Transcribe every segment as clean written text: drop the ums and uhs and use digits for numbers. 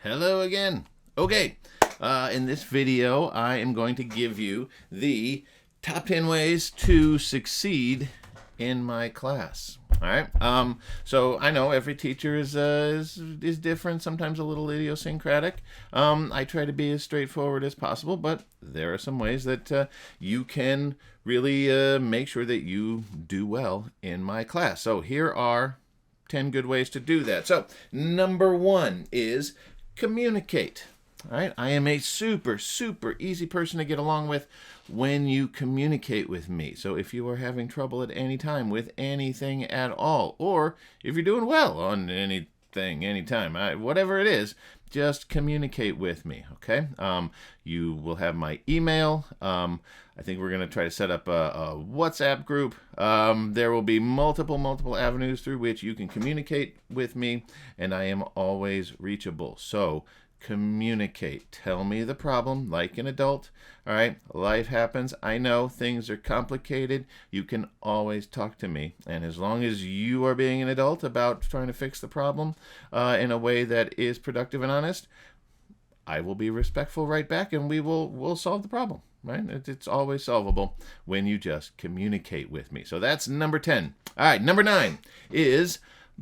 Hello again. Okay, in this video, I am going to give you the top 10 ways to succeed in my class. All right. So I know every teacher is different, sometimes a little idiosyncratic. I try to be as straightforward as possible, but there are some ways that you can really make sure that you do well in my class. So here are 10 good ways to do that. So number one is communicate. All right, I am a super easy person to get along with when you communicate with me. So if you are having trouble at any time with anything at all, or if you're doing well on anything, anytime, whatever it is, just communicate with me, okay? You will have my email. I think we're going to try to set up a WhatsApp group. There will be multiple avenues through which you can communicate with me, and I am always reachable. So communicate. Tell me the problem like an adult. All right, life happens. I know things are complicated. You can always talk to me, and as long as you are being an adult about trying to fix the problem in a way that is productive and honest, I will be respectful right back, and we'll solve the problem. Right? It's always solvable when you just communicate with me. So that's number 10. All right, number 9 is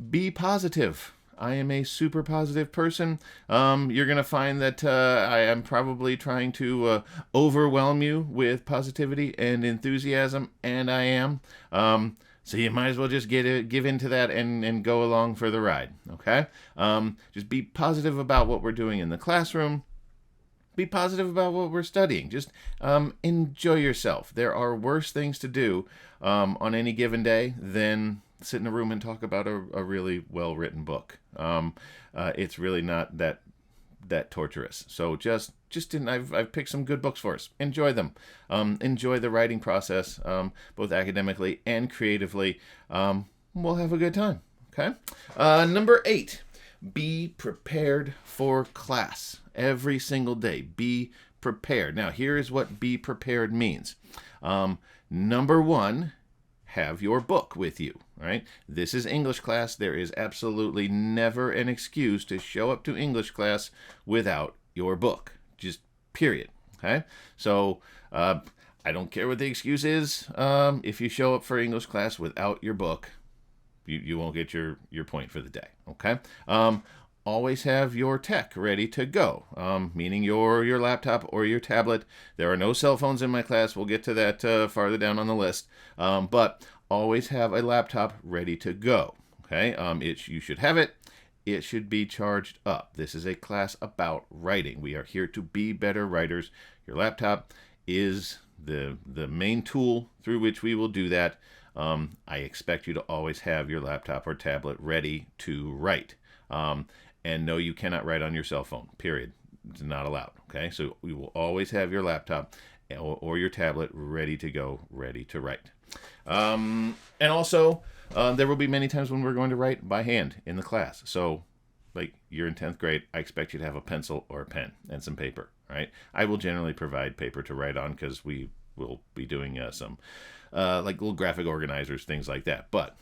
be positive. I am a super positive person. You're going to find that I am probably trying to overwhelm you with positivity and enthusiasm, and I am. So you might as well just give into that and go along for the ride, okay? Just be positive about what we're doing in the classroom. Be positive about what we're studying. Just enjoy yourself. There are worse things to do on any given day than sit in a room and talk about a really well-written book. It's really not that torturous. So I've picked some good books for us. Enjoy them. Enjoy the writing process, both academically and creatively. We'll have a good time. Okay. Number 8. Be prepared for class every single day. Be prepared. Now, here is what be prepared means. Number 1, have your book with you. All right. This is English class. There is absolutely never an excuse to show up to English class without your book. Just period. Okay. So I don't care what the excuse is. If you show up for English class without your book, you won't get your point for the day, okay? Always have your tech ready to go, meaning your laptop or your tablet. There are no cell phones in my class. We'll get to that farther down on the list. But always have a laptop ready to go, okay? You should have it. It should be charged up. This is a class about writing. We are here to be better writers. Your laptop is the main tool through which we will do that. I expect you to always have your laptop or tablet ready to write. And no, you cannot write on your cell phone, period. It's not allowed, okay? So we will always have your laptop or your tablet ready to go, ready to write. And also, there will be many times when we're going to write by hand in the class. So, like, you're in 10th grade, I expect you to have a pencil or a pen and some paper, right? I will generally provide paper to write on because we will be doing some like little graphic organizers, things like that. But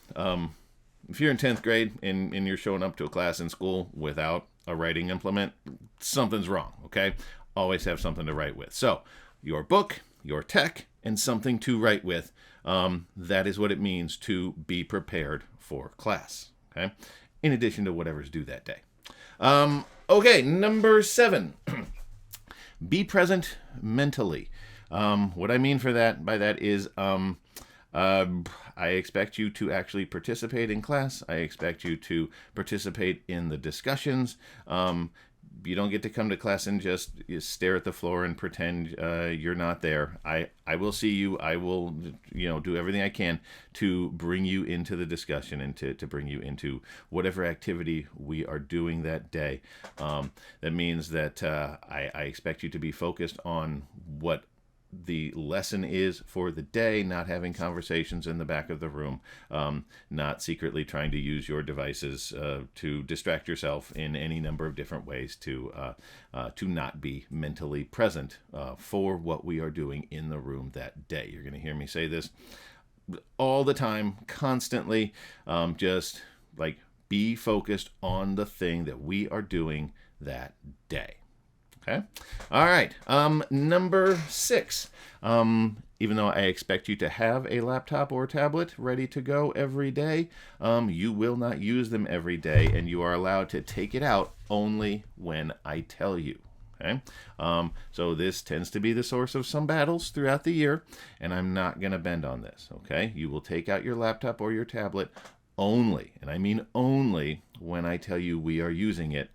if you're in 10th grade and you're showing up to a class in school without a writing implement, something's wrong, okay? Always have something to write with. So your book, your tech, and something to write with, that is what it means to be prepared for class, okay? In addition to whatever's due that day. Okay, number 7. Be present mentally. What I mean by that is I expect you to actually participate in class. I expect you to participate in the discussions. You don't get to come to class and just stare at the floor and pretend you're not there. I will see you. I will do everything I can to bring you into the discussion and to bring you into whatever activity we are doing that day. That means that I expect you to be focused on what the lesson is for the day, not having conversations in the back of the room, not secretly trying to use your devices to distract yourself in any number of different ways to not be mentally present for what we are doing in the room that day. You're going to hear me say this all the time, constantly. Just like be focused on the thing that we are doing that day. Okay. All right. Number 6. Even though I expect you to have a laptop or tablet ready to go every day, you will not use them every day, and you are allowed to take it out only when I tell you. Okay. So this tends to be the source of some battles throughout the year, and I'm not going to bend on this. Okay. You will take out your laptop or your tablet only, and I mean only, when I tell you we are using it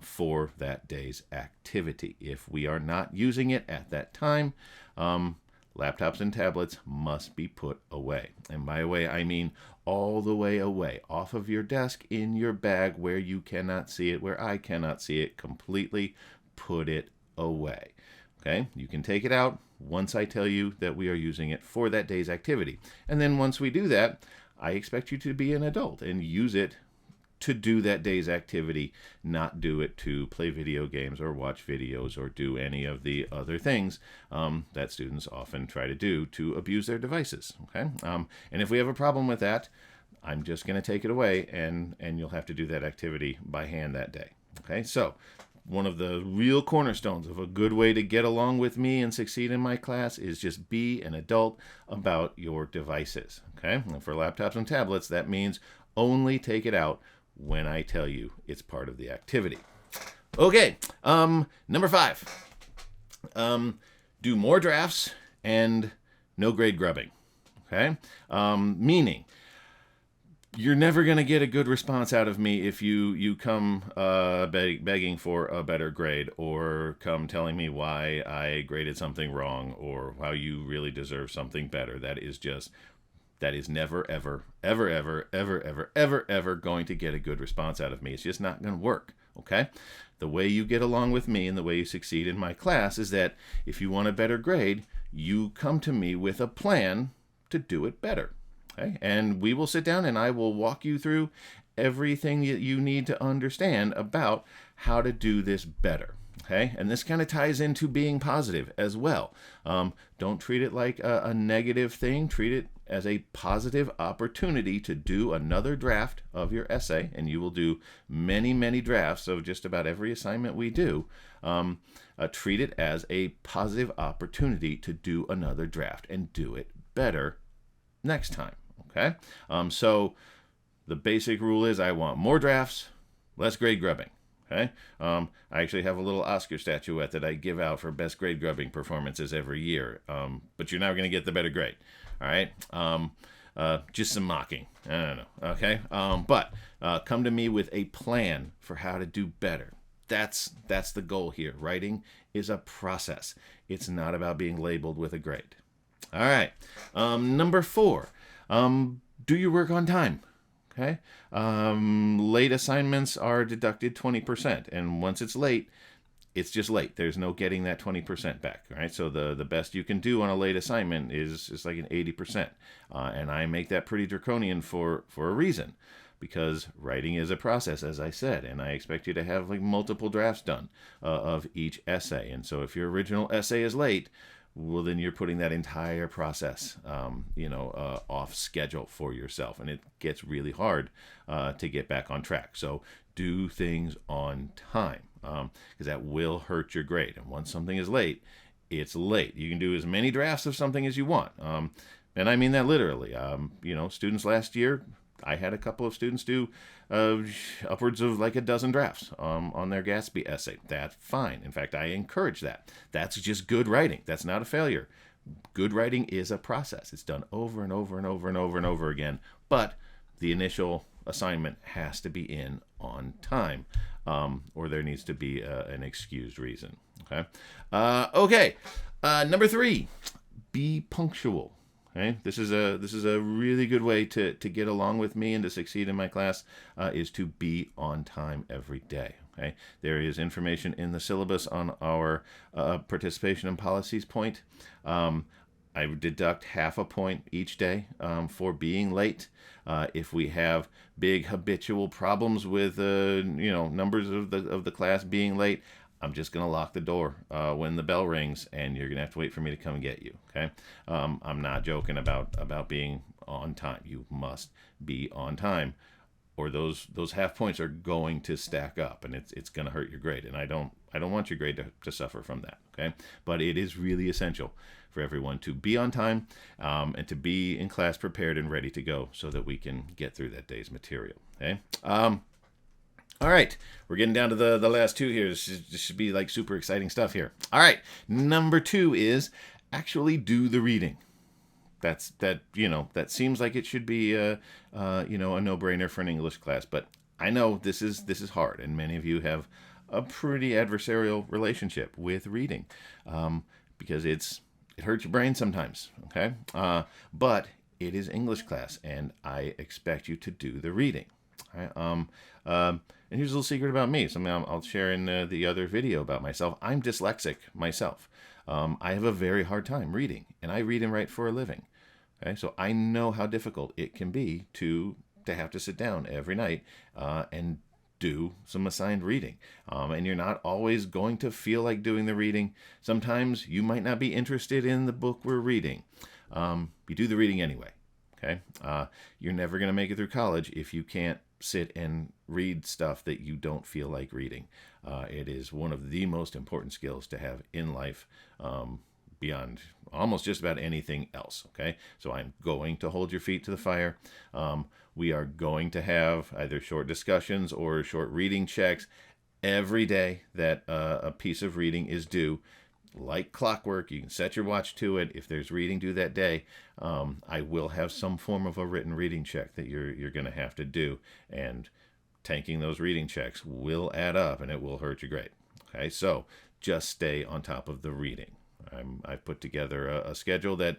for that day's activity. If we are not using it at that time, laptops and tablets must be put away. And by away, I mean all the way away, off of your desk, in your bag, where you cannot see it, where I cannot see it. Completely put it away. Okay, you can take it out once I tell you that we are using it for that day's activity. And then once we do that, I expect you to be an adult and use it to do that day's activity, not do it to play video games or watch videos or do any of the other things that students often try to do to abuse their devices. Okay, and if we have a problem with that, I'm just going to take it away, and you'll have to do that activity by hand that day. Okay, so one of the real cornerstones of a good way to get along with me and succeed in my class is just be an adult about your devices. Okay, and for laptops and tablets, that means only take it out when I tell you it's part of the activity. Okay, number 5. Do more drafts and no grade grubbing. Okay, meaning you're never going to get a good response out of me if you come begging for a better grade, or come telling me why I graded something wrong, or how you really deserve something better. That is never, ever, ever, ever, ever, ever, ever, ever going to get a good response out of me. It's just not going to work. Okay? The way you get along with me and the way you succeed in my class is that if you want a better grade, you come to me with a plan to do it better. Okay? And we will sit down and I will walk you through everything that you need to understand about how to do this better. Okay? And this kind of ties into being positive as well. Don't treat it like a negative thing. Treat it as a positive opportunity to do another draft of your essay, and you will do many, many drafts of just about every assignment we do. Treat it as a positive opportunity to do another draft and do it better next time. Okay? So the basic rule is I want more drafts, less grade grubbing. Okay? I actually have a little Oscar statuette that I give out for best grade grubbing performances every year. But you're now going to get the better grade. All right? Just some mocking. I don't know. Okay? But come to me with a plan for how to do better. That's the goal here. Writing is a process. It's not about being labeled with a grade. All right. Number 4. Do your work on time. Okay. Late assignments are deducted 20%, and once it's late, it's just late. There's no getting that 20% back. Right. So the best you can do on a late assignment is like an 80%, and I make that pretty draconian for a reason, because writing is a process, as I said, and I expect you to have like multiple drafts done of each essay. And so if your original essay is late, well, then you're putting that entire process, off schedule for yourself, and it gets really hard to get back on track. So do things on time, because that will hurt your grade. And once something is late, it's late. You can do as many drafts of something as you want, and I mean that literally. Students last year, I had a couple of students do upwards of like a dozen drafts on their Gatsby essay. That's fine. In fact, I encourage that. That's just good writing. That's not a failure. Good writing is a process. It's done over and over and over and over and over again. But the initial assignment has to be in on time, or there needs to be an excused reason. Okay. Number 3, be punctual. Okay? This is a really good way to get along with me and to succeed in my class, is to be on time every day. Okay? There is information in the syllabus on our participation and policies point. I deduct half a point each day for being late. If we have big habitual problems with numbers of the class being late, I'm just going to lock the door when the bell rings, and you're going to have to wait for me to come and get you. Okay? I'm not joking about being on time. You must be on time or those half points are going to stack up, and it's going to hurt your grade. And I don't want your grade to suffer from that. Okay, but it is really essential for everyone to be on time, and to be in class prepared and ready to go, so that we can get through that day's material. Okay. All right, we're getting down to the last two here. This should be like super exciting stuff here. All right, number 2 is actually do the reading. That seems like it should be a no-brainer for an English class, but I know this is hard, and many of you have a pretty adversarial relationship with reading, because it hurts your brain sometimes. Okay, but it is English class, and I expect you to do the reading. All right. And here's a little secret about me. Something I'll share in the other video about myself. I'm dyslexic myself. I have a very hard time reading, and I read and write for a living. Okay, so I know how difficult it can be to have to sit down every night and do some assigned reading. And you're not always going to feel like doing the reading. Sometimes you might not be interested in the book we're reading. You do the reading anyway. Okay, you're never going to make it through college if you can't sit and read stuff that you don't feel like reading. It is one of the most important skills to have in life, beyond almost just about anything else. Okay, so I'm going to hold your feet to the fire. We are going to have either short discussions or short reading checks every day that a piece of reading is due. Like clockwork, you can set your watch to it. If there's reading due that day, I will have some form of a written reading check that you're going to have to do, and tanking those reading checks will add up, and it will hurt your grade. Okay, so just stay on top of the reading. I've put together a schedule that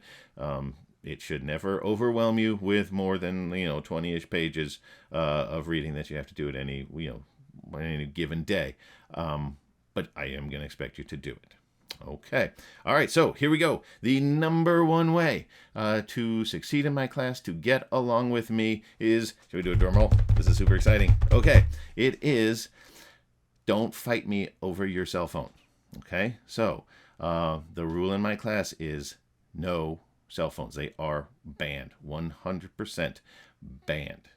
it should never overwhelm you with more than 20-ish pages of reading that you have to do at any given day. But I am going to expect you to do it. Okay. All right. So here we go. The number one way to succeed in my class, to get along with me, is, should we do a drum roll? This is super exciting. Okay. It is, don't fight me over your cell phone. Okay. So the rule in my class is no cell phones. They are banned, 100% banned.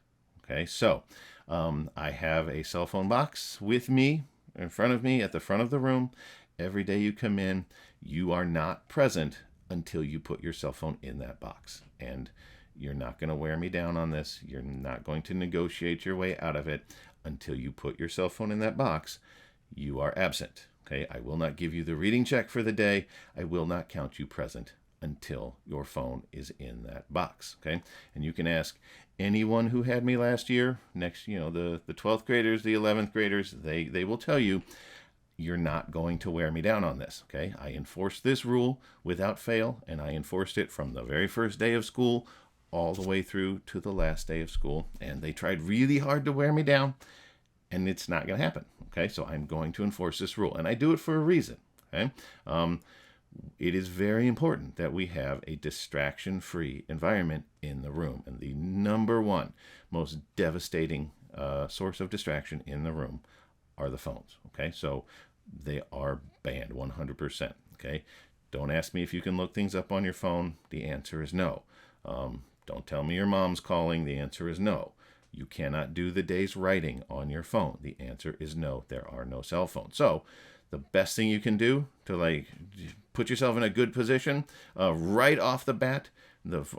Okay. So I have a cell phone box with me in front of me at the front of the room. Every day you come in, you are not present until you put your cell phone in that box. And you're not going to wear me down on this. You're not going to negotiate your way out of it until you put your cell phone in that box. You are absent. Okay, I will not give you the reading check for the day. I will not count you present until your phone is in that box. Okay, and you can ask anyone who had me last year, the 12th graders, the 11th graders, they will tell you, you're not going to wear me down on this. Okay, I enforced this rule without fail, and I enforced it from the very first day of school all the way through to the last day of school. And they tried really hard to wear me down, and it's not going to happen. Okay, so I'm going to enforce this rule, and I do it for a reason. Okay, it is very important that we have a distraction-free environment in the room, and the number one most devastating source of distraction in the room are the phones. Okay, so they are banned 100%. Okay, don't ask me if you can look things up on your phone. The answer is no. Don't tell me your mom's calling. The answer is no. You cannot do the day's writing on your phone. The answer is no. There are no cell phones. So the best thing you can do to put yourself in a good position right off the bat,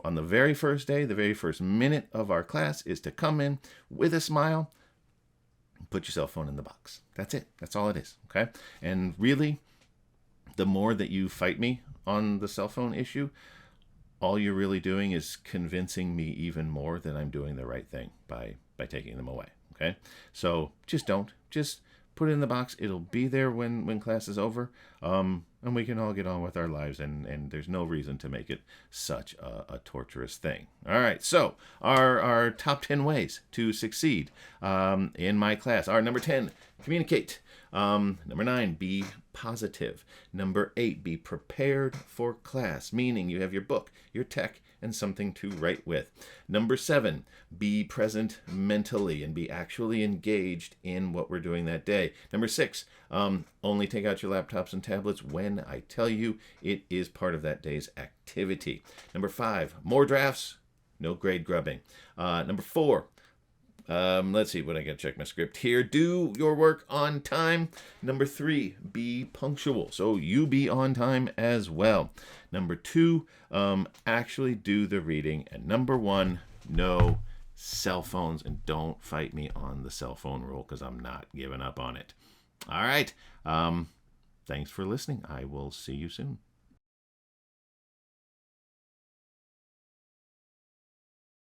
on the very first day, the very first minute of our class, is to come in with a smile. Put your cell phone in the box. That's it. That's all it is. Okay. And really, the more that you fight me on the cell phone issue, all you're really doing is convincing me even more that I'm doing the right thing by taking them away. Okay. So just put it in the box. It'll be there when class is over. And we can all get on with our lives, and there's no reason to make it such a torturous thing. All right, so our top 10 ways to succeed in my class are: number 10, communicate. Number 9, be positive. Number 8, be prepared for class, meaning you have your book, your tech, and something to write with. Number 7, be present mentally and be actually engaged in what we're doing that day. Number 6, only take out your laptops and tablets when I tell you it is part of that day's activity. Number 5, more drafts, no grade grubbing. Number 4, Let's see what I got to check my script here. Do your work on time. Number 3, be punctual. So you be on time as well. Number 2, actually do the reading. And number 1, no cell phones. And don't fight me on the cell phone rule because I'm not giving up on it. All right. Thanks for listening. I will see you soon.